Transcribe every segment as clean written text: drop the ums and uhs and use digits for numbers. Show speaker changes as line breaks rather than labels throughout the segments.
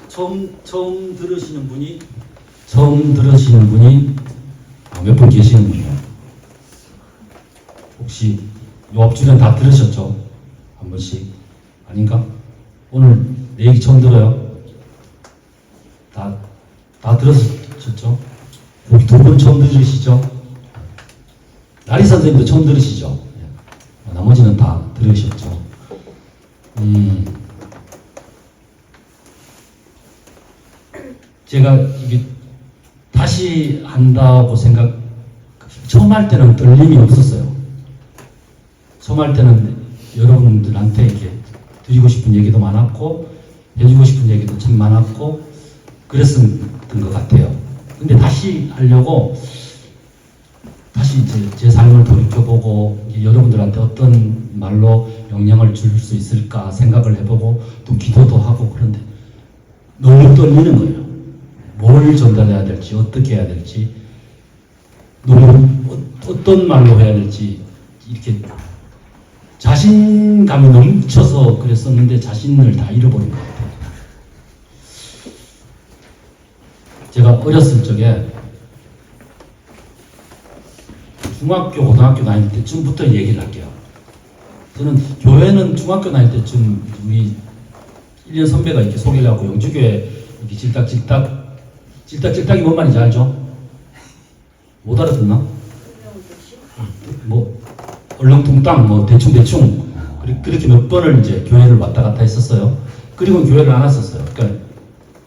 처음 들으시는 분이 몇 분 계시는군요. 혹시 요 앞주변 다 들으셨죠? 한 번씩? 아닌가? 오늘 내 얘기 처음 들어요? 다 들으셨죠? 여기 두 분 처음 들으시죠? 나리 선생님도 처음 들으시죠? 나머지는 다 들으셨죠? 제가 이게 다시 한다고 처음 할 때는 떨림이 없었어요. 처음 할 때는 여러분들한테 이렇게 드리고 싶은 얘기도 많았고, 해주고 싶은 얘기도 참 많았고, 그랬던 것 같아요. 근데 다시 하려고, 다시 이제 제 삶을 돌이켜보고, 여러분들한테 어떤 말로 영향을 줄 수 있을까 생각을 해보고, 또 기도도 하고, 그런데 너무 떨리는 거예요. 뭘 전달해야 될지, 어떻게 해야 될지, 너무 어떤 말로 해야 될지, 이렇게 자신감이 넘쳐서 그랬었는데 자신을 다 잃어버린 것 같아요. 제가 어렸을 적에 중학교, 고등학교 다닐 때쯤부터 얘기를 할게요. 저는 교회는 중학교 다닐 때쯤 우리 1년 선배가 이렇게 소개를 하고 영주교회 이렇게 찔딱이 뭔 말인지 알죠? 못 알아듣나? 뭐 얼렁뚱땅 뭐 대충 그렇게 몇 번을 이제 교회를 왔다 갔다 했었어요. 그리고 교회를 안 왔었어요. 그러니까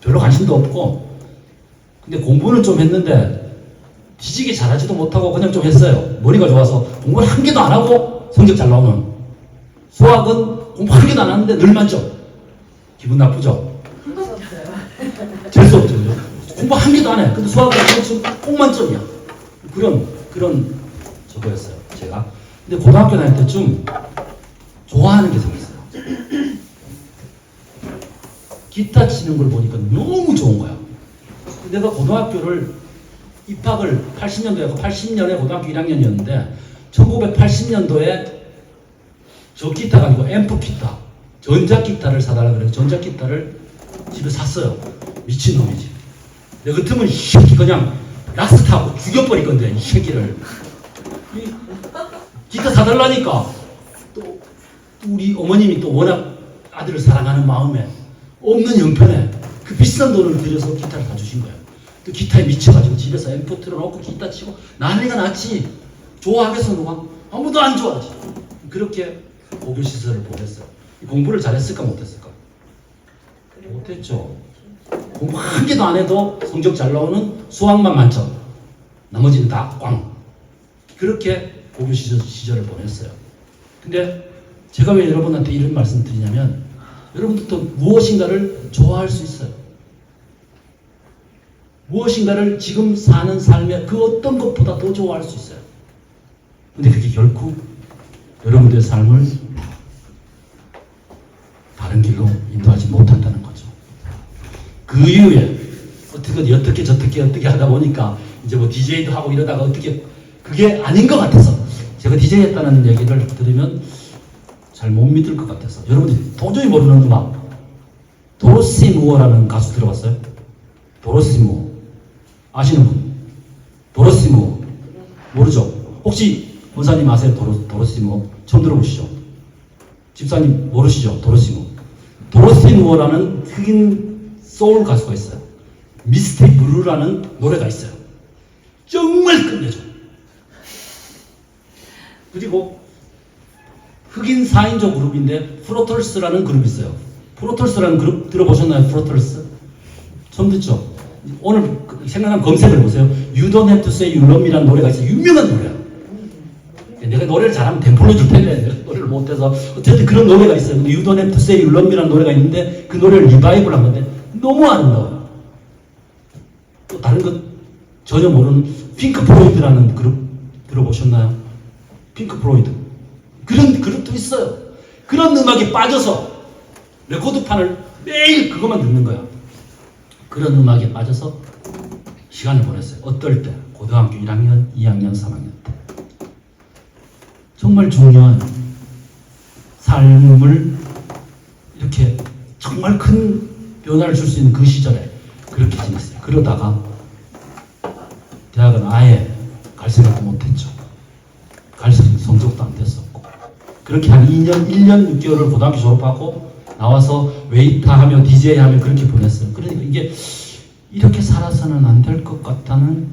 별로 관심도 없고, 근데 공부는 좀 했는데 뒤지게 잘하지도 못하고 그냥 좀 했어요. 머리가 좋아서 공부를 한 개도 안 하고 성적 잘 나오는. 수학은 공부 한 개도 안 하는데 늘 만점. 기분 나쁘죠? 재수 없죠, 그죠? 공부 한 개도 안 해. 근데 수학은 꼭 만점이야. 그런 저거였어요, 제가. 근데 고등학교 다닐 때쯤 좋아하는 게 생겼어요. 기타 치는 걸 보니까 너무 좋은 거야. 내가 고등학교를 입학을 80년도에 80년에 고등학교 1학년이었는데 1980년도에 저 기타가 아니고 앰프 기타, 전자기타를 사달라고 그래서 전자기타를 집에 샀어요. 미친놈이지. 내 같으면 이 새끼 그냥 락스타하고 죽여버릴 건데, 이 새끼를. 기타 사달라니까 또 우리 어머님이 또 워낙 아들을 사랑하는 마음에 없는 형편에 그 비싼 돈을 들여서 기타를 사주신 거예요. 또 기타에 미쳐가지고 집에서 앰프 틀어놓고 기타 치고 난리가 났지. 좋아하겠어 누가? 아무도 안 좋아하지. 그렇게 고교시설을 보냈어요. 공부를 잘했을까 못했을까? 못했죠. 공부 한 개도 안 해도 성적 잘 나오는 수학만 만점, 나머지는 다 꽝. 그렇게 고교 시절을 보냈어요. 근데 제가 왜 여러분한테 이런 말씀 드리냐면, 여러분들도 무엇인가를 좋아할 수 있어요. 무엇인가를 지금 사는 삶의 그 어떤 것보다 더 좋아할 수 있어요. 근데 그게 결코 여러분들의 삶을 다른 길로 인도하지 못한다는 거죠. 그 이후에 어떻게 하다 보니까 이제 뭐 DJ도 하고 이러다가 그게 아닌 것 같아서, 제가 DJ 했다는 얘기를 들으면 잘 못 믿을 것 같아서, 여러분들이 도저히 모르는 음악, 도로시 무어라는 가수 들어봤어요? 도로시 무어 아시는 분? 도로시 무어 모르죠? 혹시 원사님 아세요? 도로시 무어 처음 들어보시죠? 집사님 모르시죠? 도로시 무어. 도로시 무어라는 흑인 소울 가수가 있어요. 미스틱 블루라는 노래가 있어요. 정말 끝내줘. 그리고 흑인 4인조 그룹인데 프로털스라는 그룹이 있어요. 프로털스라는 그룹 들어보셨나요? 프로털스? 처음 듣죠? 오늘 생각나면 검색을 해보세요. You Don't Have to Say You Love Me라는 노래가 있어요. 유명한 노래야. 내가 노래를 잘하면 댐플로 줄 텐데 내가 노래를 못해서 어쨌든 그런 노래가 있어요. 근데 You Don't Have to Say You Love Me라는 노래가 있는데 그 노래를 리바이벌 한 건데 너무 아름다워요. 또 다른 것 전혀 모르는 핑크 플로이드라는 그룹 들어보셨나요? 핑크 플로이드. 그런 그룹도 있어요. 그런 음악에 빠져서 레코드판을 매일 그것만 듣는 거야. 그런 음악에 빠져서 시간을 보냈어요. 어떨 때? 고등학교 1학년, 2학년, 3학년 때. 정말 중요한 삶을 이렇게 정말 큰 변화를 줄 수 있는 그 시절에 그렇게 지냈어요. 그러다가 대학은 아예 갈 생각도 못했죠. 갈 성적도 안 됐었고 그렇게 한 1년 6개월을 고등학교 졸업하고 나와서 웨이터하며 DJ하며 그렇게 보냈어요. 그러니까 이게 이렇게 살아서는 안 될 것 같다는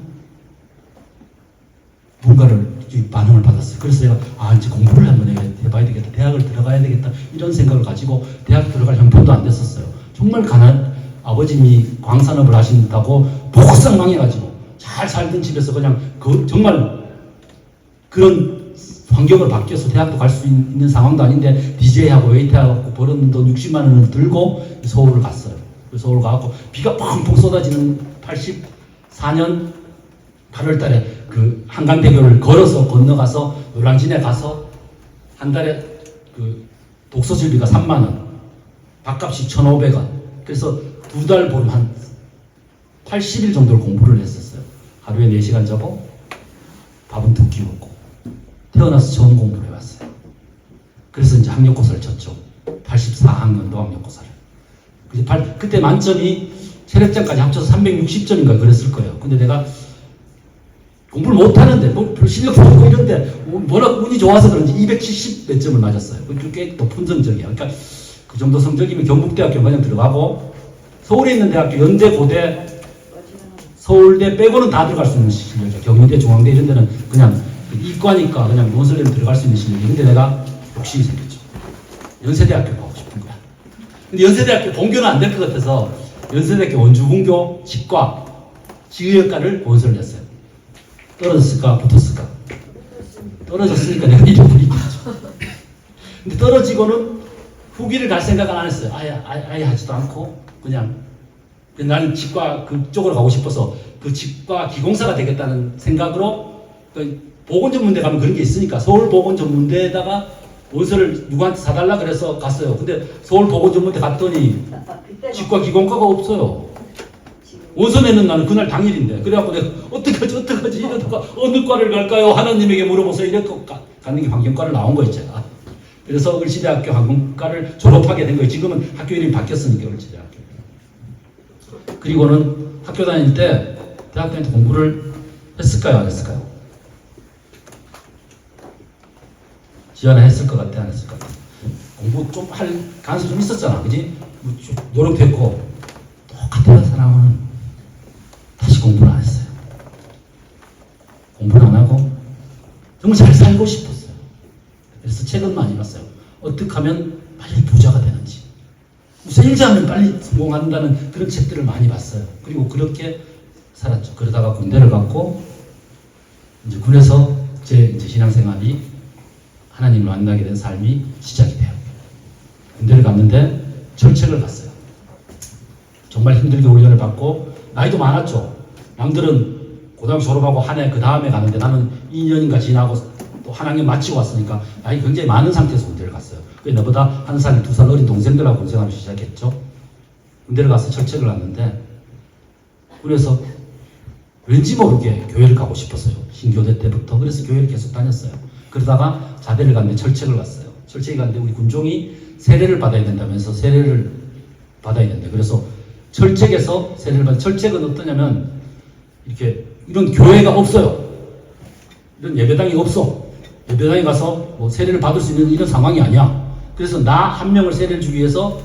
뭔가를 반응을 받았어요. 그래서 제가 이제 공부를 한번 해봐야 되겠다. 대학을 들어가야 되겠다. 이런 생각을 가지고 대학 들어갈 형편도 안 됐었어요. 정말 아버님이 광산업을 하신다고 복상 망해가지고 잘 살던 집에서 그냥 정말 그런 환경을 바뀌어서 대학도 갈 수 있는 상황도 아닌데 DJ하고 웨이터하고 벌은 돈 60만 원을 들고 서울을 갔어요. 서울 가고 비가 펑펑 쏟아지는 84년 8월 달에 그 한강대교를 걸어서 건너가서 노량진에 가서 한 달에 그 독서실비가 3만 원, 밥값이 1,500원. 그래서 2달 보름 한 80일 정도를 공부를 했었어요. 하루에 4시간 자고 밥은 2끼 먹고 태어나서 처음 공부를 해봤어요. 그래서 이제 학력고사를 쳤죠. 84학년도 학력고사를. 그때 만점이 체력장까지 합쳐서 360점인가 그랬을 거예요. 근데 내가 공부를 못하는데 별 실력도 없고 이런데 워낙 운이 좋아서 그런지 270 몇 점을 맞았어요. 꽤 높은 성적이야. 그러니까 그 정도 성적이면 경북대학교 그냥 들어가고 서울에 있는 대학교 연대, 고대, 서울대 빼고는 다 들어갈 수 있는 실력이죠. 경희대, 중앙대 이런 데는 그냥 이과니까 그냥 논술 내면 들어갈 수 있는 실력이. 근데 내가 욕심이 생겼죠. 연세대학교 가고 싶은 거야. 근데 연세대학교 본교는 안 될 것 같아서 연세대학교 원주분교 치과 지의학과를 본선을 냈어요. 떨어졌을까 붙었을까? 떨어졌으니까 내가 잃어버리겠죠. 근데 떨어지고는 후기를 갈 생각은 안 했어요. 아예 하지도 않고 그냥 나는 치과 그쪽으로 가고 싶어서 그 치과 기공사가 되겠다는 생각으로 보건전문대 가면 그런 게 있으니까 서울 보건전문대에다가 원서를 누구한테 사달라 그래서 갔어요. 근데 서울 보건전문대 갔더니 치과 기공과가 없어요. 원서 내는 나는 그날 당일인데 그래갖고 내가 어떡하지 이러다가 어느 과를 갈까요? 하나님에게 물어보세요. 이렇게 가는 게 환경과를 나온 거예요 제가. 그래서 을지대학교 항공과를 졸업하게 된 거예요. 지금은 학교 이름이 바뀌었으니까 을지대학교. 그리고는 학교 다닐 때 대학 다닐 때 공부를 했을까요? 안 했을까요? 지원을 했을 것 같아? 안 했을 것 같아? 공부 좀 할 가능성이 좀 있었잖아. 그지? 뭐 노력했고 똑같은 사람은 다시 공부를 안 했어요. 공부를 안 하고 정말 잘 살고 싶었어요. 그래서 책은 많이 봤어요. 어떻게 하면 빨리 부자가 되는지, 무슨 일자하면 빨리 성공한다는 그런 책들을 많이 봤어요. 그리고 그렇게 살았죠. 그러다가 군대를 갔고 이제 군에서 제 신앙생활이 하나님을 만나게 된 삶이 시작이 돼요. 군대를 갔는데 철책을 갔어요. 정말 힘들게 훈련을 받고 나이도 많았죠. 남들은 고등학교 졸업하고 한 해 그 다음에 가는데 나는 2년인가 지나고 또 한 학년 마치고 왔으니까 나이 굉장히 많은 상태에서 군대를 갔어요. 나보다 1살, 2살 어린 동생들하고 군생활을 시작했죠. 군대를 가서 철책을 갔는데 그래서 왠지 모르게 교회를 가고 싶었어요. 신교대 때부터. 그래서 교회를 계속 다녔어요. 그러다가 자대를 갔는데 철책을 갔어요. 철책이 갔는데 우리 군종이 세례를 받아야 된다면서 세례를 받아야 된다. 그래서 철책에서 세례를 받는 철책은 어떠냐면 이런 교회가 없어요. 이런 예배당이 없어. 예배당에 가서 뭐 세례를 받을 수 있는 이런 상황이 아니야. 그래서 나 한 명을 세례를 주기 위해서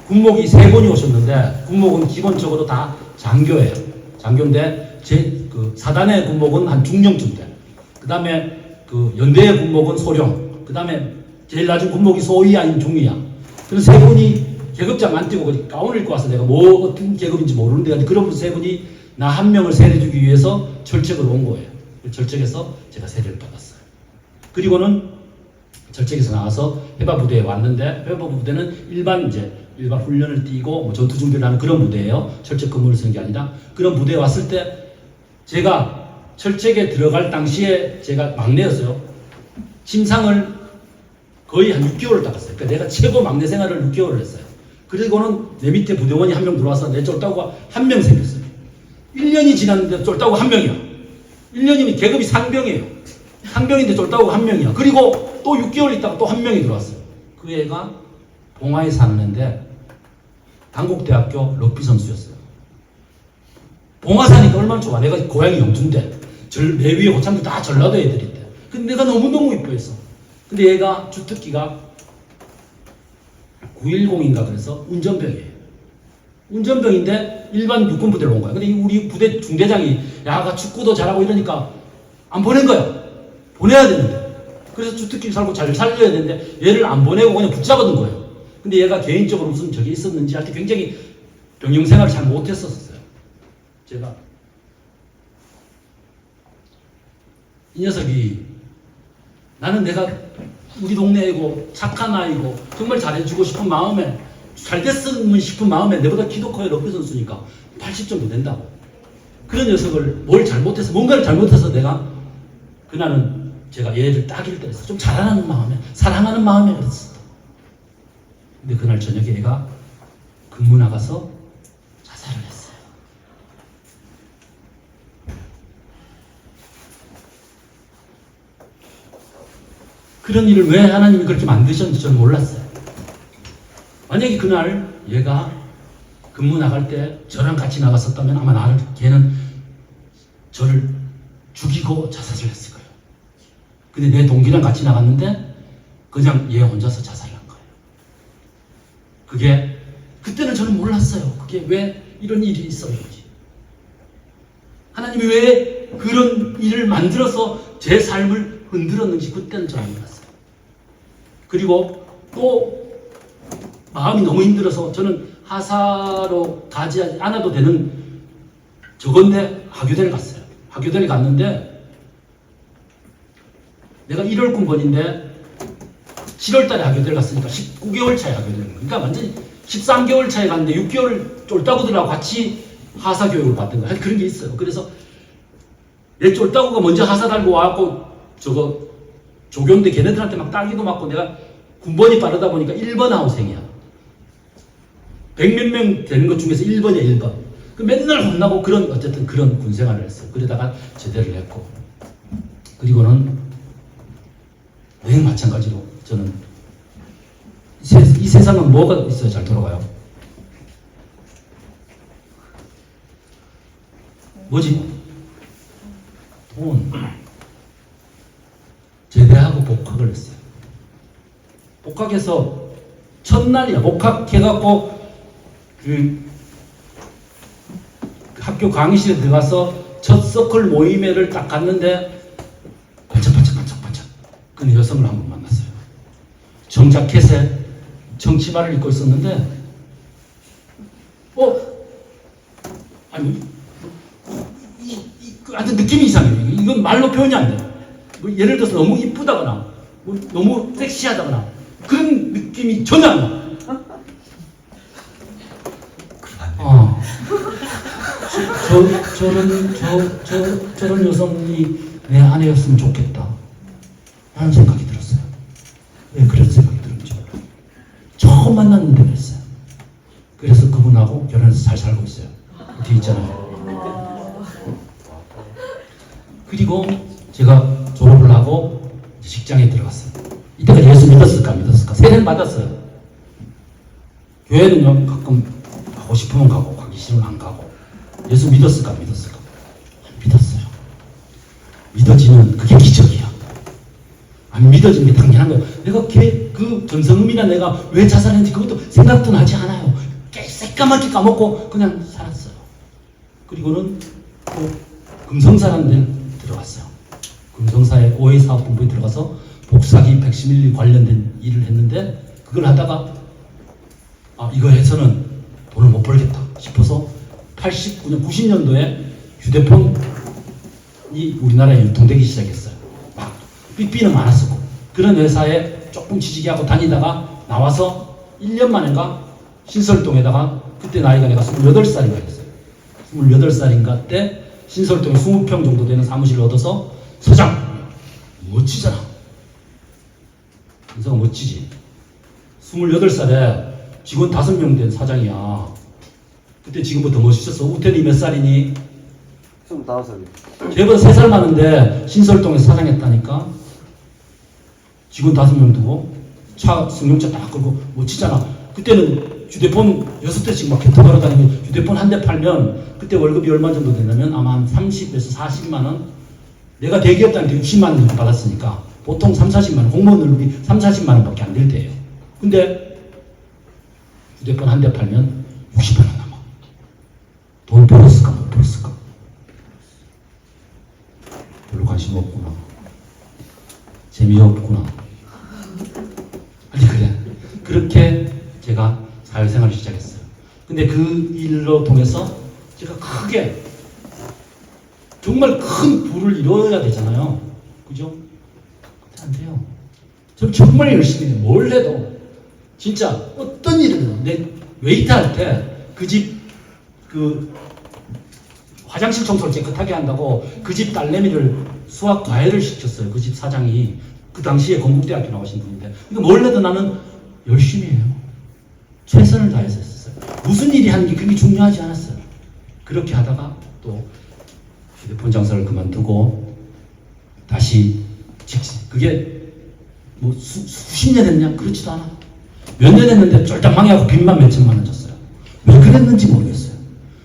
군목이 3분이 오셨는데 군목은 기본적으로 다 장교예요. 장교인데 그 사단의 군목은 한 중령쯤 돼. 그 다음에 그 연대의 군목은 소령. 그 다음에 제일 낮은 군목이 소위 아닌 중이야. 그래서 3분이 계급장 안 띄고 가운을 입고 와서 내가 어떤 계급인지 모르는데 그런 3분이 나 한 명을 세례 주기 위해서 철책을 온 거예요. 철책에서 제가 세례를 받았어요. 그리고는 철책에서 나와서 해바부대에 왔는데 해바부대는 일반 훈련을 띄고 뭐 전투 준비를 하는 그런 부대예요. 철책 근무를 쓰는 게 아니라 그런 부대에 왔을 때 제가 철책에 들어갈 당시에 제가 막내였어요. 침상을 거의 한 6개월을 닦았어요. 그러니까 내가 최고 막내 생활을 6개월을 했어요. 그리고는 내 밑에 부대원이 한 명 들어와서 내 쫄따구가 한 명 생겼어요. 1년이 지났는데 쫄따구 한 명이야. 1년이면 계급이 상병이에요. 상병인데 쫄따구가 한 명이야. 그리고 또 6개월 있다가 또 한 명이 들어왔어요. 그 애가 봉화에 사는 애인데 단국대학교 럭비 선수였어요. 봉화사니까 얼마나 좋아. 내가 고향이 영주인데 내 위에 고참들 다 전라도 애들인데. 근데 내가 너무너무 이뻐했어. 근데 얘가 주특기가 910인가 그래서 운전병이에요. 운전병인데 일반 육군 부대로 온 거야. 근데 우리 부대 중대장이 야가 축구도 잘하고 이러니까 안 보낸 거야. 보내야 되는데. 그래서 주특기 살고 잘 살려야 되는데 얘를 안 보내고 그냥 붙잡아둔 거예요. 근데 얘가 개인적으로 무슨 적이 있었는지 할 때 굉장히 병영 생활을 잘 못했었어요. 제가 이 녀석이 나는 내가 우리 동네 애고 착한 아이고 정말 잘해주고 싶은 마음에 잘 됐으면 싶은 마음에 내보다 키도 커요. 럭비 선수니까 80 정도 된다고. 그런 녀석을 뭘 잘못해서 뭔가를 잘못해서 내가 그날은 제가 얘를 따기를 때렸어. 좀 잘하는 마음에 사랑하는 마음에 그랬어. 근데 그날 저녁에 얘가 근무 나가서 자살을 했어요. 그런 일을 왜 하나님이 그렇게 만드셨는지 저는 몰랐어요. 만약에 그날 얘가 근무 나갈 때 저랑 같이 나갔었다면 아마 걔는 저를 죽이고 자살을 했을 거예요. 근데 내 동기랑 같이 나갔는데 그냥 얘 혼자서 자살을 한 거예요. 그게 그때는 저는 몰랐어요. 그게 왜 이런 일이 있었는지. 하나님이 왜 그런 일을 만들어서 제 삶을 흔들었는지 그때는 저는 몰랐어요. 그리고 또 마음이 너무 힘들어서 저는 하사로 가지 않아도 되는 저건데 하교대를 갔어요. 하교대를 갔는데 내가 1월 군번인데 7월 달에 하교대를 갔으니까 19개월 차에 하교대를 갔어요. 그러니까 완전히 13개월 차에 갔는데 6개월 쫄따구들하고 같이 하사 교육을 받던 거예요. 그런 게 있어요. 그래서 내 쫄따구가 먼저 하사 달고 와갖고 저거 조교인데 걔네들한테 막 따기도 맞고 내가 군번이 빠르다 보니까 1번 하우생이야. 100몇 명 되는 것 중에서 1번이야 1번. 그 맨날 혼나고 어쨌든 그런 군생활을 했어요. 그러다가 제대를 했고. 그리고는 매일 마찬가지로 저는 이 세상은 뭐가 있어야 잘 돌아가요? 뭐지? 돈. 제대하고 복학을 했어요. 복학해서 첫날이야. 복학해갖고 그 학교 강의실에 들어가서 첫 서클 모임회를 딱 갔는데 반짝반짝. 그 여성을 한 번 만났어요. 정자켓에 청치마를 입고 있었는데 아니 아주 느낌이 이상해요. 이건 말로 표현이 안 돼요. 뭐 예를 들어서 너무 이쁘다거나 뭐 너무 섹시하다거나 그런 느낌이 전혀 안 나. 저런 여성이 내 아내였으면 좋겠다 하는 생각이 들었어요. 왜 그런 생각이 들었는지 몰라요. 처음 만났는데 그랬어요. 그래서 그분하고 결혼해서 잘 살고 있어요. 뒤에 있잖아요. 그리고 제가 졸업을 하고 직장에 들어갔어요. 이때까지 예수 믿었을까? 세례는 받았어요. 교회는요 가끔 가고 싶으면 가고 가기 싫으면 안 가고. 예수 믿었을까? 안 믿었어요. 믿어지는 그게 기적이야. 안 믿어지는 게 당연한 거예요. 내가 그 전성음이나 내가 왜 자살했는지 그것도 생각도 나지 않아요. 새까맣게 까먹고 그냥 살았어요. 그리고는 또 금성사라는 데 들어갔어요. 금성사의 OA사업본부에 들어가서 복사기 111 관련된 일을 했는데 그걸 하다가 이거 해서는 돈을 못 벌겠다 싶어서 89년, 90년도에 휴대폰이 우리나라에 유통되기 시작했어요. 막 삐삐는 많았었고 그런 회사에 조금 지지기하고 다니다가 나와서 1년 만인가 신설동에다가 그때 나이가 내가 28살인가 했어요. 28살인가 때 신설동에 20평 정도 되는 사무실을 얻어서 서장! 멋지잖아. 인사가 멋지지. 28살에 직원 5명 된 사장이야. 그때 지금보다 더 멋있었어. 우태리 몇 살이니?
25살이요.
쟤보다 3살 많은데 신설동에서 사장했다니까. 직원 5명 두고 차 승용차 딱 끌고 멋지잖아. 그때는 휴대폰 6대씩 막 개터 걸어다니고 휴대폰 한 대 팔면 그때 월급이 얼마 정도 되냐면 아마 한 30에서 40만 원. 내가 대기업한테 60만 원 정도 받았으니까 보통 3, 40만 원, 공무원 월급이 3, 40만 원밖에 안 될 때예요. 근데 휴대폰 한 대 팔면 60만 원 남아. 돈 벌었을까 못 벌었을까? 별로 관심 없구나. 재미없구나. 아니 그래. 그렇게 제가 사회생활을 시작했어요. 근데 그 일로 통해서 제가 크게 정말 큰 부를 이뤄야 되잖아요. 그죠? 안 돼요. 저 정말 열심히 해요. 뭘 해도 진짜 어떤 일을 내 웨이터 할 때 그 집 그 화장실 청소를 깨끗하게 한다고 그 집 딸내미를 수학 과외를 시켰어요. 그 집 사장이 그 당시에 건국대학교 나오신 분인데 그러니까 뭘 해도 나는 열심히 해요. 최선을 다해서 했었어요. 무슨 일이 하는 게 그게 중요하지 않았어요. 그렇게 하다가 또 휴대폰 장사를 그만두고 다시 그게 뭐 수십 년 했냐? 그렇지도 않아. 몇 년 했는데 쫄딱 망해갖고 빚만 몇 천만 원 졌어요. 왜 그랬는지 모르겠어요.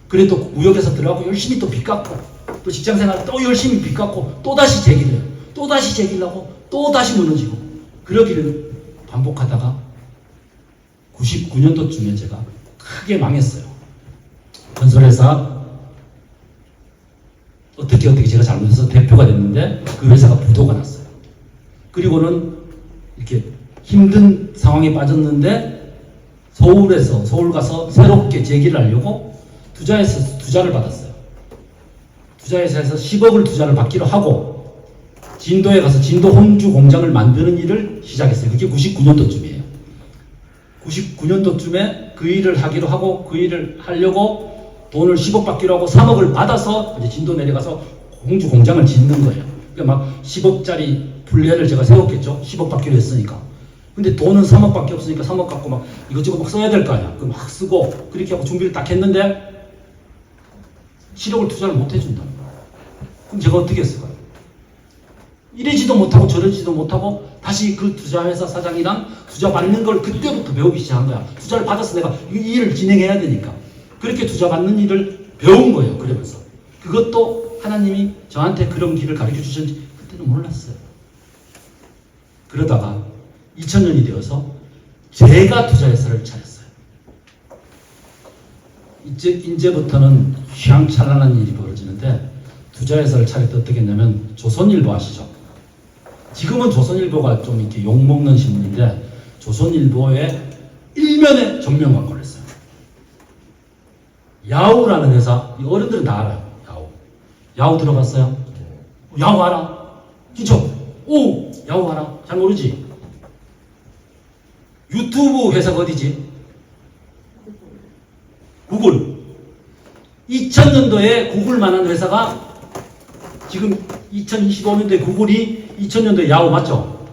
그래 또 무역에서 들어가고 열심히 또 빚 갚고 또 직장생활 또 열심히 빚 갚고 또 다시 재기를 해요. 또 다시 재기려고 또 다시 무너지고 그러기를 반복하다가 99년도쯤에 제가 크게 망했어요. 건설회사 어떻게 제가 잘못해서 대표가 됐는데 그 회사가 부도가 났어요. 그리고는 이렇게 힘든 상황에 빠졌는데 서울 가서 새롭게 재기를 하려고 투자를 받았어요. 투자회사에서 10억을 투자를 받기로 하고 진도에 가서 진도 혼주 공장을 만드는 일을 시작했어요. 그게 99년도쯤이에요. 99년도쯤에 그 일을 하기로 하고 그 일을 하려고 돈을 10억 받기로 하고 3억을 받아서 이제 진도 내려가서 홍주 공장을 짓는 거예요. 그러니까 막 10억짜리 플랜을 제가 세웠겠죠. 10억 받기로 했으니까. 근데 돈은 3억밖에 없으니까 3억 갖고 막 이것저것 막 써야 될 거 아니야. 그럼 막 쓰고 그렇게 하고 준비를 딱 했는데 7억을 투자를 못 해준다. 그럼 제가 어떻게 했을까요? 이러지도 못하고 저러지도 못하고 다시 그 투자회사 사장이랑 투자 받는 걸 그때부터 배우기 시작한 거야. 투자를 받아서 내가 이 일을 진행해야 되니까. 그렇게 투자 받는 일을 배운 거예요. 그러면서. 그것도 하나님이 저한테 그런 길을 가르쳐 주셨는지 그때는 몰랐어요. 그러다가 2000년이 되어서 제가 투자회사를 차렸어요. 이제부터는 휘황찬란한 일이 벌어지는데 투자회사를 차릴 때 어떻게 했냐면 조선일보 아시죠? 지금은 조선일보가 좀 이렇게 욕먹는 신문인데 조선일보에 일면에 전면 광고를 했어요. 야후라는 회사, 어른들은 다 알아요. 야후 들어봤어요? 야후 알아? 진짜? 오! 야후 알아? 잘 모르지? 유튜브 회사가 어디지? 구글. 2000년도에 구글만한 회사가 지금 2025년도에 구글이 2000년도에 야후 맞죠?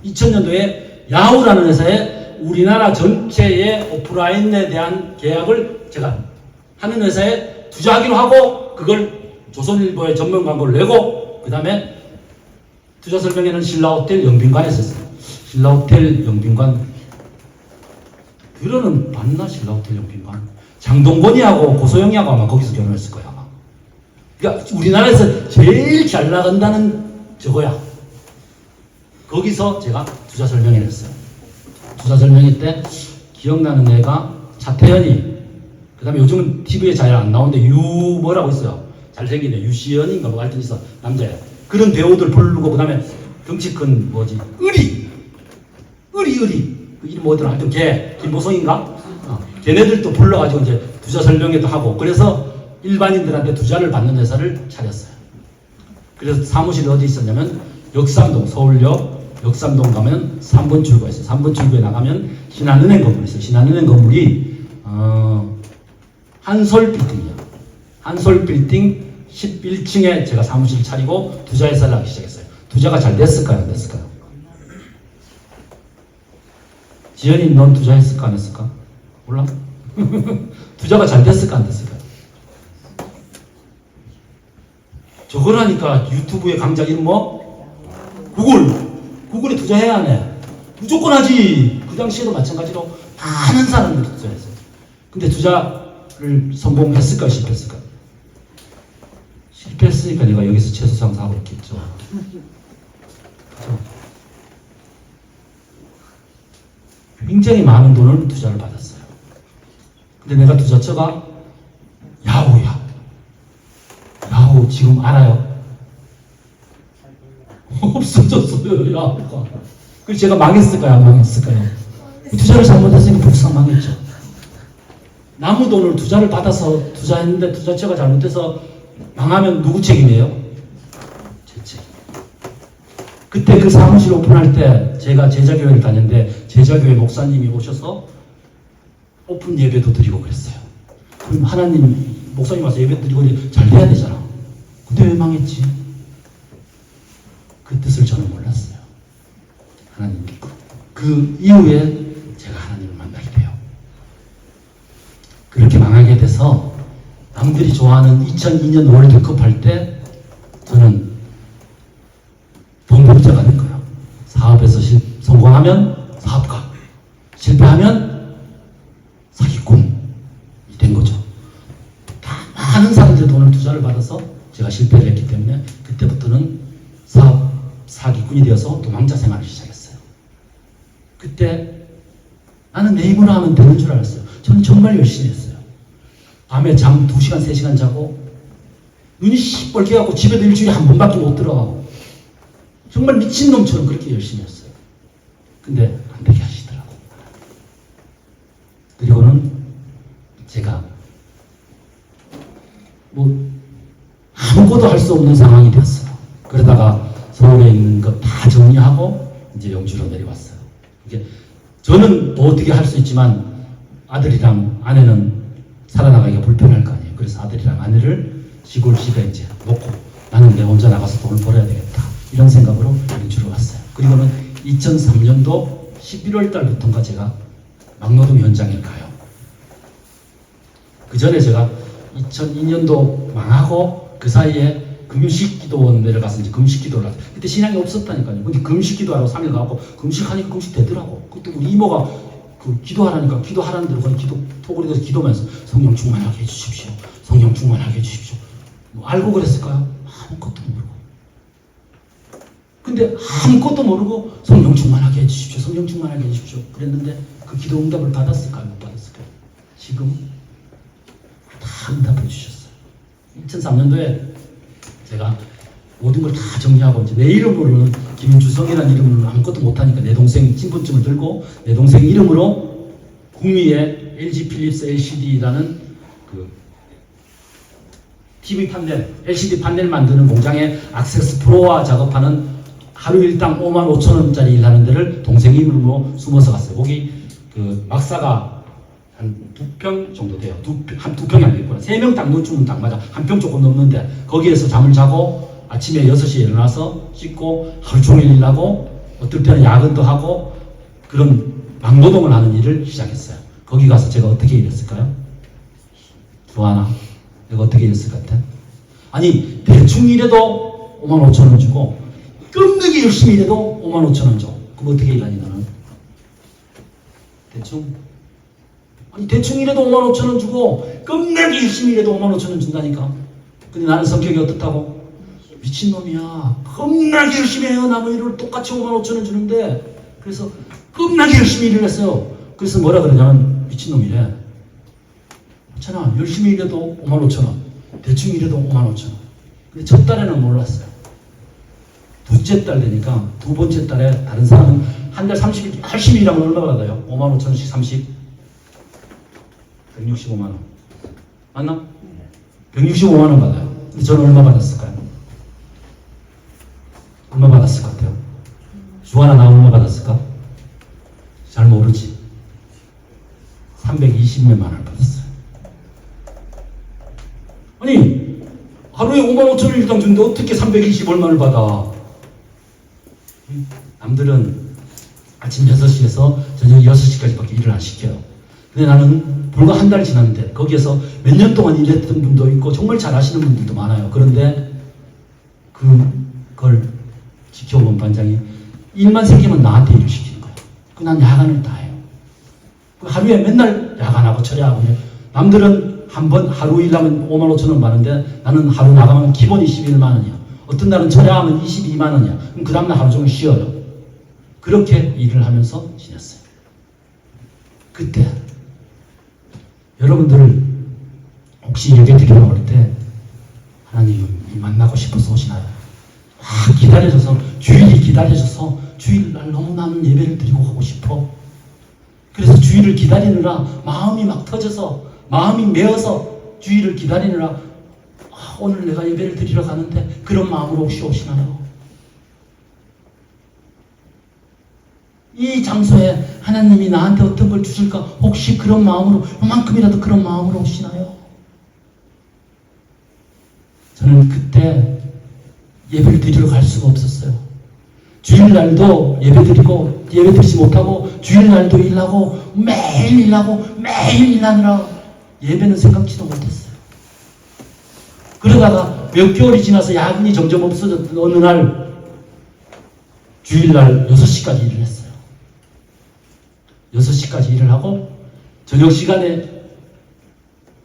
2000년도에 야후라는 회사에 우리나라 전체의 오프라인에 대한 계약을 제가 하는 회사에 투자하기로 하고 그걸 조선일보에 전면 광고를 내고 그 다음에 투자 설명회는 신라호텔 영빈관에서 했어요. 신라호텔 영빈관 들어는 봤나? 신라호텔 영빈관 장동건이하고 고소영이하고 아마 거기서 결혼했을 거야 아마. 그러니까 우리나라에서 제일 잘 나간다는 저거야. 거기서 제가 투자 설명회를 했어요. 투자 설명회 때 기억나는 애가 차태현이 그 다음에 요즘은 TV에 잘 안 나오는데 뭐라고 있어요. 잘생긴 애 유시연인가 뭐 하여튼 있어. 남자야. 그런 배우들 부르고 그 다음에 덩치 큰 뭐지 의리 그 이름 뭐더라 하여튼 걔 김보성인가 걔네들도 불러가지고 이제 투자 설명회도 하고 그래서 일반인들한테 투자를 받는 회사를 차렸어요. 그래서 사무실이 어디 있었냐면 역삼동 서울역 역삼동 가면 3번 출구가 있어요. 3번 출구에 나가면 신한은행 건물이 있어요. 신한은행 건물이 한솔빌딩이요. 한솔빌딩 11층에 제가 사무실을 차리고 투자회사를 하기 시작했어요. 투자가 잘 됐을까요? 안 됐을까요? 지연이 넌 투자했을까? 안 했을까? 몰라? 투자가 잘 됐을까? 안 됐을까요? 저거라니까 유튜브의 강자 이름 뭐? 구글에 투자해야 하네. 무조건 하지. 그 당시에도 마찬가지로 많은 사람들이 투자했어요. 근데 투자를 성공했을까 실패했을까? 실패했으니까 내가 여기서 최소상 사고 있겠죠. 굉장히 많은 돈을 투자를 받았어요. 근데 내가 투자처가 야후야. 야후 지금 알아요? 없어졌어요, 야후가. 그래서 제가 망했을까요? 안 망했을까요? 투자를 잘못했으니까 북상 망했죠. 남의 돈을 투자를 받아서 투자했는데 투자처가 잘못해서 망하면 누구 책임이에요? 제 책임. 그때 그 사무실 오픈할 때 제가 제자교회를 다녔는데 제자교회 목사님이 오셔서 오픈 예배도 드리고 그랬어요. 그럼 하나님 목사님 와서 예배 드리고 잘 돼야 되잖아. 근데 왜 망했지? 그 뜻을 저는 몰랐어요. 하나님 믿고. 그 이후에 제가 하나님을 만나게 돼요. 그렇게 망하게 돼서 남들이 좋아하는 2002년 월드컵 할 때 저는 동물자가 된 거예요. 사업에서 성공하면 사업가, 실패하면 사기꾼이 된 거죠. 다 많은 사람들의 돈을 투자를 받아서 제가 실패를 했기 때문에 그때부터는 사기꾼이 되어서 도망자 생활을 시작했어요. 그때 나는 내 힘으로 하면 되는 줄 알았어요. 저는 정말 열심히 했어요. 밤에 잠 2시간, 3시간 자고 눈이 시뻘게 갖고 집에도 일주일에 한 번밖에 못 들어가고 정말 미친놈처럼 그렇게 열심히 했어요. 근데 안 되게 하시더라고요. 그리고는 제가 아무것도 할 수 없는 상황이 됐어요. 그러다가 서울에 있는 것 다 정리하고 이제 영주로 내려왔어요. 이게 저는 어떻게 할 수 있지만 아들이랑 아내는 살아나가기가 불편할 거 아니에요. 그래서 아들이랑 아내를 시골 집에 이제 놓고 나는 내 혼자 나가서 돈을 벌어야 되겠다. 이런 생각으로 영주로 왔어요. 그리고는 2003년도 11월 달부터인가 제가 막노동 현장에 가요. 그 전에 제가 2002년도 망하고 그 사이에 금식기도원 내려가서 이제 금식기도를 하죠. 그때 신앙이 없었다니까요. 근데 금식기도하러 3일 가고 금식하니까 금식 되더라고. 그때 우리 이모가 그 기도하라니까 기도하라는 대로 그냥 토굴에 대해서 기도하면서 성령 충만하게 해주십시오. 성령 충만하게 해주십시오. 뭐 알고 그랬을까요? 아무것도 모르고. 근데 아무것도 모르고 성령 충만하게 해주십시오. 성령 충만하게 해주십시오. 그랬는데 그 기도 응답을 받았을까요? 못 받았을까요? 지금 다 응답해 주셨어요. 2003년도에 제가 모든 걸 다 정리하고 이제 내 이름으로는 김주성이라는 이름으로는 아무것도 못하니까 내 동생 신분증을 들고 내 동생 이름으로 구미에 LG 필립스 LCD라는 그 TV 판넬, LCD 판넬 만드는 공장에 액세스 프로와 작업하는 하루 일당 55,000원짜리 일하는 데를 동생 이름으로 숨어서 갔어요. 거기 그 막사가 한 2평 정도 돼요. 한 2평이 안 되겠구나. 3명 딱 놓치면 딱 맞아. 한 평 조금 넘는데 거기에서 잠을 자고 아침에 6시에 일어나서 씻고 하루 종일 일하고 어떨 때는 야근도 하고 그런 막노동을 하는 일을 시작했어요. 거기 가서 제가 어떻게 일했을까요? 주하나 내가 어떻게 일했을 것 같아? 아니 대충 일해도 55,000원 주고 끝내기 열심히 일해도 55,000원 줘. 그럼 어떻게 일하니 너는? 대충 아니 대충 일해도 55,000원 주고 끝내기 열심히 일해도 55,000원 준다니까. 근데 나는 성격이 어떻다고? 미친놈이야. 겁나게 열심히 해요. 남의 일을 똑같이 55,000원 주는데 그래서 겁나게 열심히 일을 했어요. 그래서 뭐라 그러냐면 미친놈이래. 괜찮아. 열심히 일해도 55,000원. 대충 일해도 55,000원. 근데 첫 달에는 몰랐어요. 둘째 달 되니까 두 번째 달에 다른 사람은 한 달 30일 열심히 일하면 얼마 받아요? 55,000원씩 30. 165만원. 맞나? 165만원 받아요. 근데 저는 얼마 받았을까요? 얼마 받았을 것 같아요? 주하나 나 얼마 받았을까? 잘 모르지. 320몇만 원을 받았어요. 아니 하루에 55,000원 일당 주는데 어떻게 320 얼마를 받아? 남들은 아침 6시에서 저녁 6시까지밖에 일을 안 시켜요. 근데 나는 불과 한 달 지났는데 거기에서 몇 년 동안 일했던 분도 있고 정말 잘 하시는 분들도 많아요. 그런데 그걸 지켜본 반장이 일만 생기면 나한테 일을 시키는 거예요. 난 야간을 다 해요. 그 하루에 맨날 야간하고 철야하고 남들은 한 번 하루 일하면 5만 5천 원 받는데 나는 하루 나가면 기본이 11만 원이야. 어떤 날은 철야하면 22만 원이야. 그럼 그 다음날 하루 종일 쉬어요. 그렇게 일을 하면서 지냈어요. 그때 여러분들 혹시 예배 드리러 올 때 하나님 만나고 싶어서 오시나요? 기다려줘서 주일이 기다려줘서 주일날 너무 나는 예배를 드리고 가고 싶어. 그래서 주일을 기다리느라 마음이 막 터져서 마음이 메어서 주일을 기다리느라 오늘 내가 예배를 드리러 가는데 그런 마음으로 혹시 오시나요? 이 장소에 하나님이 나한테 어떤 걸 주실까 혹시 그런 마음으로 요만큼이라도 그런 마음으로 오시나요? 저는 그때 예배를 드리러 갈 수가 없었어요. 주일날도 예배 드리지 못하고 주일날도 일하고 매일 일하느라 예배는 생각지도 못했어요. 그러다가 몇 개월이 지나서 야근이 점점 없어졌던 어느 날 주일날 6시까지 일을 했어요. 6시까지 일을 하고 저녁 시간에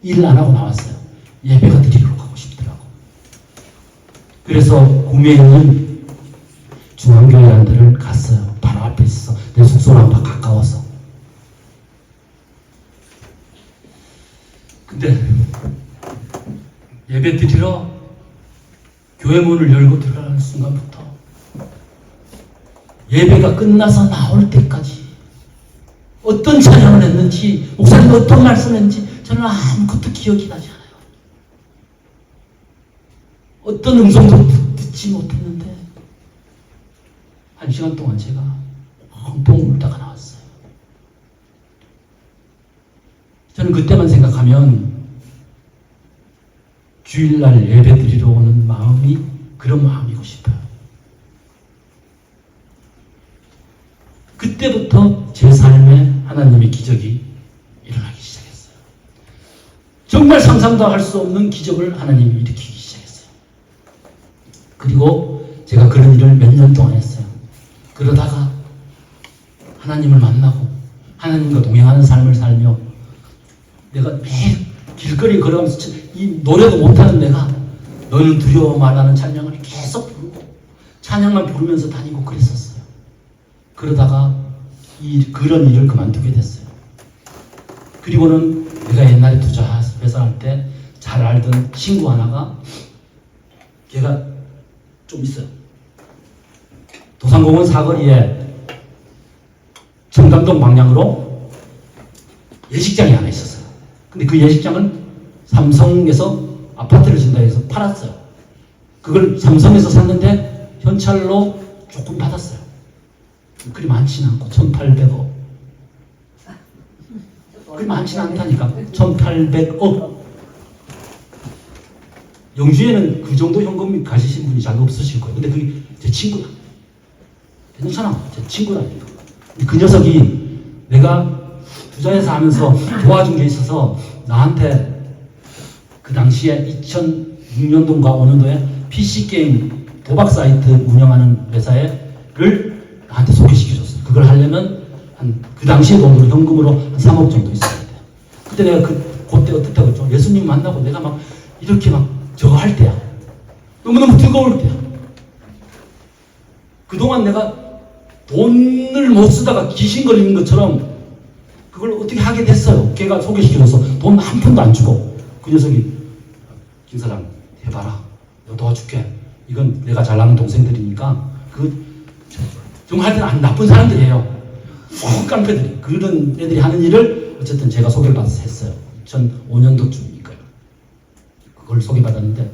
일을 안 하고 나왔어요. 예배가 드리러 가고 싶더라고. 그래서 구미에 있는 중앙교회라는 데를 갔어요. 바로 앞에 있어. 내 숙소랑 가까워서. 근데 예배 드리러 교회 문을 열고 들어가는 순간부터 예배가 끝나서 나올 때까지 어떤 찬양을 했는지 목사님 어떤 말씀을 했는지 저는 아무것도 기억이 나지 않아요. 어떤 음성도 듣지 못했는데 1시간 동안 제가 펑펑 울다가 나왔어요. 저는 그때만 생각하면 주일날 예배 드리러 오는 마음이 그런 마음이고 싶어요. 그때부터 제 삶에 하나님의 기적이 일어나기 시작했어요. 정말 상상도 할 수 없는 기적을 하나님이 일으키기 시작했어요. 그리고 제가 그런 일을 몇 년 동안 했어요. 그러다가 하나님을 만나고 하나님과 동행하는 삶을 살며 내가 매일 길거리 걸어가면서 이 노래도 못하는 내가 너는 두려워 말라는 찬양을 계속 부르고 찬양만 부르면서 다니고 그랬었어요. 그러다가 그런 일을 그만두게 됐어요. 그리고는 내가 옛날에 투자 회사 할 때 잘 알던 친구 하나가 걔가 좀 있어요. 도산공원 사거리에 청담동 방향으로 예식장이 하나 있었어요. 근데 그 예식장은 삼성에서 아파트를 진다 해서 팔았어요. 그걸 삼성에서 샀는데 현찰로 조금 받았어요. 그리 많지는 않고 1,800억. 그리 많지는 않다니까. 1,800억. 영주에는 그 정도 현금 가지신 분이 잘 없으실 거예요. 근데 그게 제 친구다. 괜찮아. 제 친구다. 그 녀석이 내가 투자회사 하면서 도와준 게 있어서 나한테 그 당시에 2006년도인가 5년도에 PC게임 도박 사이트 운영하는 회사를 나한테 소개시켜줬어요. 그걸 하려면 그 당시에 돈으로 현금으로 한 3억 정도 있어야 돼. 그때 내가 그때 어땠다고 했죠? 예수님 만나고 내가 막 이렇게 막 저거 할 때야. 너무너무 뜨거울 때야. 그동안 내가 돈을 못 쓰다가 귀신 걸리는 것처럼 그걸 어떻게 하게 됐어요. 걔가 소개시켜줘서 돈 한 푼도 안 주고 그 녀석이 김 사장 해봐라. 내가 도와줄게. 이건 내가 잘 아는 동생들이니까 정말 할 때는 안 나쁜 사람들이에요. 푹 깡패들이. 그런 애들이 하는 일을 어쨌든 제가 소개를 받아서 했어요. 2005년도쯤이니까요. 그걸 소개받았는데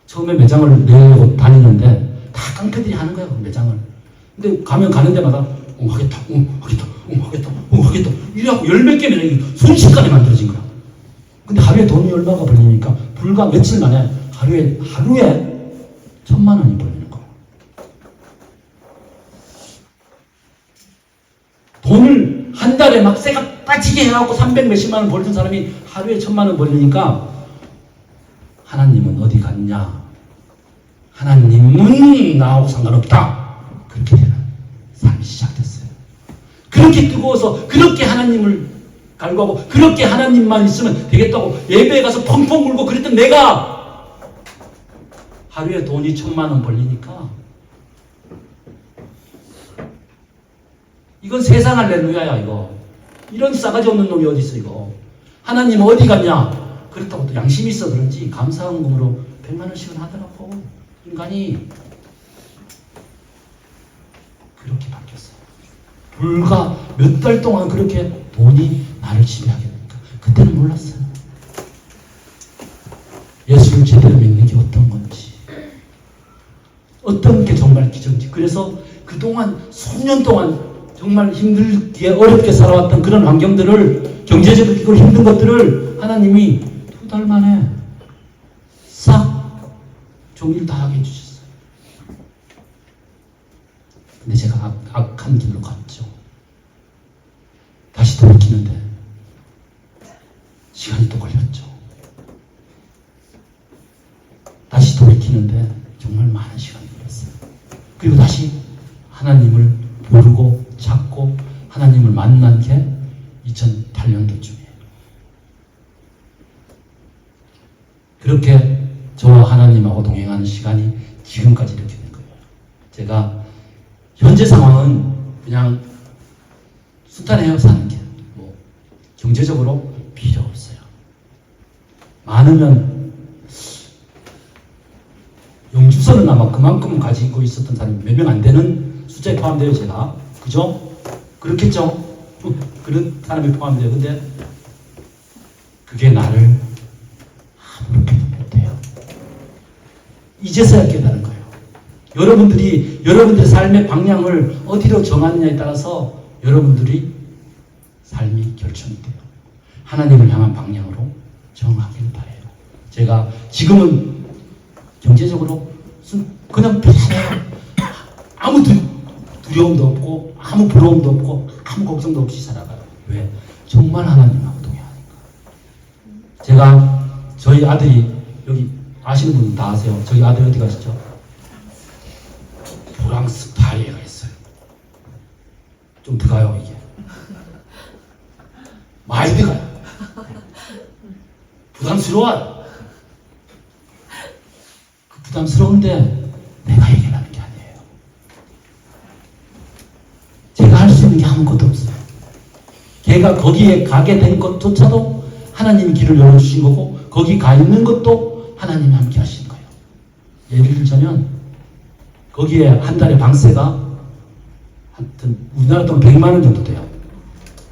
처음에 매장을 내고 다니는데 다 깡패들이 하는 거예요. 그 매장을. 근데 가면 가는 데마다 하겠다. 하겠다. 이래갖고 열 몇 개 매장이 순식간에 만들어진 거야. 근데 하루에 돈이 얼마가 벌리니까 불과 며칠 만에 하루에 1,000만 원이 벌리는 거야. 돈을 한 달에 막 새가 빠지게 해갖고 300 몇십만 원 벌던 사람이 하루에 1,000만 원 벌리니까 하나님은 어디 갔냐? 하나님은 나하고 상관없다. 그렇게 되는 삶이 시작됐어요. 그렇게 뜨거워서 그렇게 하나님을 갈구하고 그렇게 하나님만 있으면 되겠다고 예배에 가서 펑펑 울고 그랬던 내가 하루에 돈이 1,000만 원 벌리니까 이건 세상 할렐루야야 이거. 이런 싸가지 없는 놈이 어디 있어 이거. 하나님 어디 갔냐. 그렇다고 또 양심이 있어 그런지 감사헌금으로 100만 원씩은 하더라고. 인간이 그렇게 바뀌었어요. 불과 몇 달 동안 그렇게 돈이 나를 지배하게 되니까 그때는 몰랐어요. 예수를 제대로 믿는 게 어떤 건지, 어떤 게 정말 기적인지. 그래서 그동안 수년 동안 정말 힘들게 어렵게 살아왔던 그런 환경들을, 경제적으로 힘든 것들을 하나님이 2달 만에 싹 정리를 다 하게 해주셨어요. 근데 제가 악한 길로 갔죠. 다시 돌이키는데 시간이 또 걸렸죠. 다시 돌이키는데 정말 많은 시간이 걸렸어요. 그리고 다시 하나님을 부르고 찾고 하나님을 만난 게 2008년도쯤이에요. 그렇게 저와 하나님하고 동행하는 시간이 지금까지 이렇게 된 거예요. 제가 현재 상황은 그냥 순탄해요. 사는 게 뭐 경제적으로 필요 없어요. 많으면 영주서는 아마 그만큼 가지고 있었던 사람이 몇 명 안 되는 숫자에 포함돼요. 제가 그죠? 그렇겠죠? 그런 사람이 포함돼요. 근데 그게 나를 아무렇게도 못해요. 이제서야 깨달은 거예요. 여러분들의 삶의 방향을 어디로 정하느냐에 따라서 여러분들이 삶이 결정이 돼요. 하나님을 향한 방향으로 정하길 바래요. 제가 지금은 경제적으로 그냥 편해요. 아무 두려움도 없고 아무 부러움도 없고 아무 걱정도 없이 살아가요. 왜? 정말 하나님하고 동행하니까. 제가 저희 아들이 여기 아시는 분은 다 아세요. 저희 아들 어디 가시죠? 프랑스 파리에 가 있어요. 좀 들어가요 이게. 많이 들어가요. 부담스러워요. 그 부담스러운데 내가 해결하는 게 아니에요. 제가 할 수 있는 게 아무것도 없어요. 걔가 거기에 가게 된 것조차도 하나님이 길을 열어주신 거고 거기 가 있는 것도 하나님이 함께 하신 거예요. 예를 들자면 거기에 한 달에 방세가 하여튼 우리나라 돈 100만 원 정도 돼요.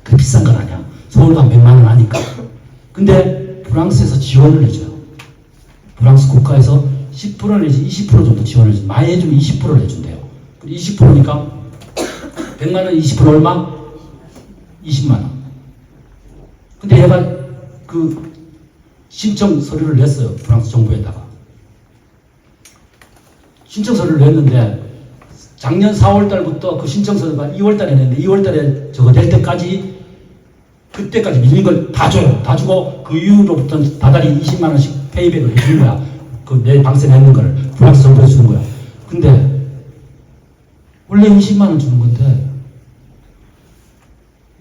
그 비싼 건 아니야. 서울도 한 100만 원 하니까. 근데 프랑스에서 지원을 해줘요. 프랑스 국가에서 10% 내지 20% 정도 지원을 해줘요. 많이 해주면 20%를 해준대요. 20%니까 100만 원 20% 얼마? 20만 원. 근데 얘가 그 신청 서류를 냈어요. 프랑스 정부에다가. 신청 서류를 냈는데 작년 4월 달부터 그 신청 서류가 2월 달에 냈는데 2월 달에 저거 낼 때까지 그때까지 밀린 걸 다 줘요. 다 주고 그 이후로부터는 다달이 20만 원씩 페이백을 해주는 거야. 그 내 방세 내는 걸 프랑스 정부에 주는 거야. 근데 원래 20만 원 주는 건데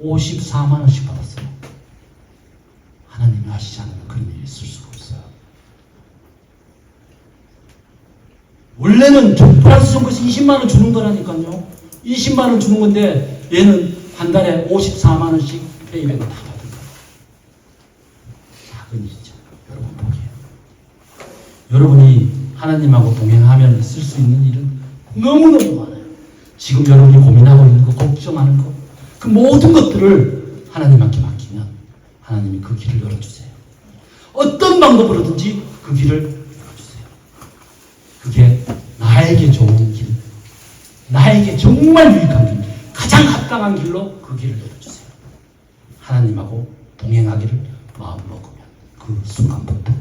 54만 원씩 받았어요. 하나님이 하시지 않으면 그런 일이 있을 수가 없어요. 원래는 프랑스 정부에서 20만 원 주는 거라니까요. 20만 원 주는 건데 얘는 한 달에 54만 원씩 페이백을 다 받은 거예요. 작은 일이죠. 여러분 보기에. 여러분이 하나님하고 동행하면 있을 수 있는 일은 너무너무 많아요. 지금 여러분이 고민하고 있는 거, 걱정하는 거, 그 모든 것들을 하나님한테 맡기면 하나님이 그 길을 열어주세요. 어떤 방법으로든지 그 길을 열어주세요. 그게 나에게 좋은 길, 나에게 정말 유익한 길, 가장 합당한 길로 그 길을 열어주세요. 하나님하고 동행하기를 마음먹으면 그 순간부터.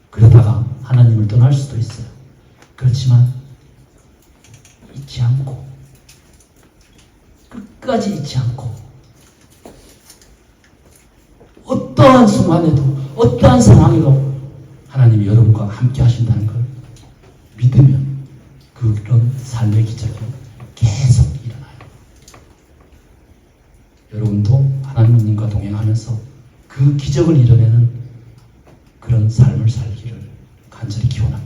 그러다가 하나님을 떠날 수도 있어요. 그렇지만 잊지 않고 끝까지 잊지 않고 어떠한 순간에도 어떠한 상황에도 하나님이 여러분과 함께 하신다는 걸 믿으면 그런 삶의 기적이 계속 일어나요. 여러분도 하나님과 동행하면서 그 기적을 이뤄내는 그런 삶을 살기를 간절히 기원합니다.